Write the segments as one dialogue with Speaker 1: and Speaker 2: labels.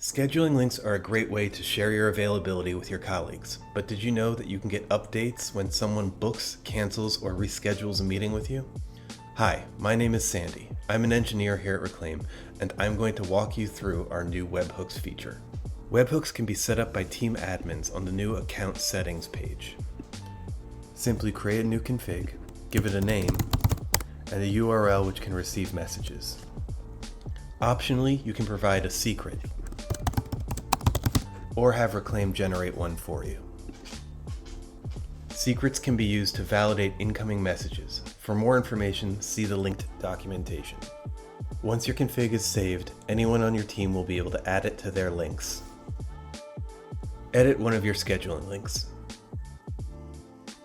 Speaker 1: Scheduling links are a great way to share your availability with your colleagues, but did you know that you can get updates when someone books, cancels, or reschedules a meeting with you? Hi, my name is Sandy. I'm an engineer here at Reclaim, and I'm going to walk you through our new Webhooks feature. Webhooks can be set up by team admins on the new Account Settings page. Simply create a new config, give it a name, and a URL which can receive messages. Optionally, you can provide a secret, or have Reclaim generate one for you. Secrets can be used to validate incoming messages. For more information, see the linked documentation. Once your config is saved, anyone on your team will be able to add it to their links. Edit one of your scheduling links.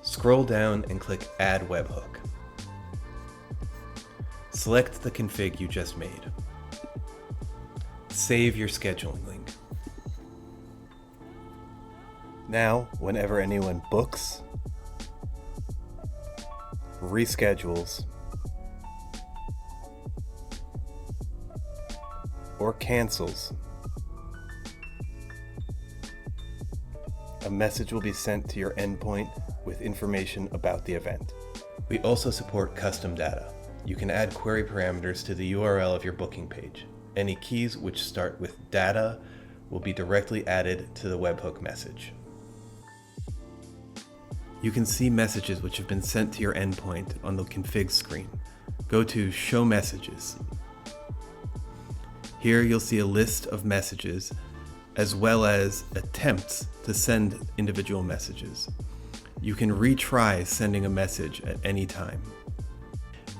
Speaker 1: Scroll down and click Add Webhook. Select the config you just made. Save your scheduling link. Now, whenever anyone books, reschedules, or cancels, a message will be sent to your endpoint with information about the event. We also support custom data. You can add query parameters to the URL of your booking page. Any keys which start with data will be directly added to the webhook message. You can see messages which have been sent to your endpoint on the config screen. Go to Show Messages. Here you'll see a list of messages as well as attempts to send individual messages. You can retry sending a message at any time.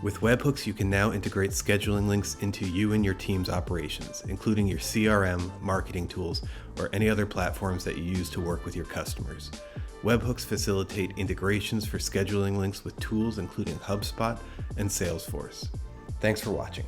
Speaker 1: With Webhooks, you can now integrate scheduling links into you and your team's operations, including your CRM, marketing tools, or any other platforms that you use to work with your customers. Webhooks facilitate integrations for scheduling links with tools including HubSpot and Salesforce. Thanks for watching.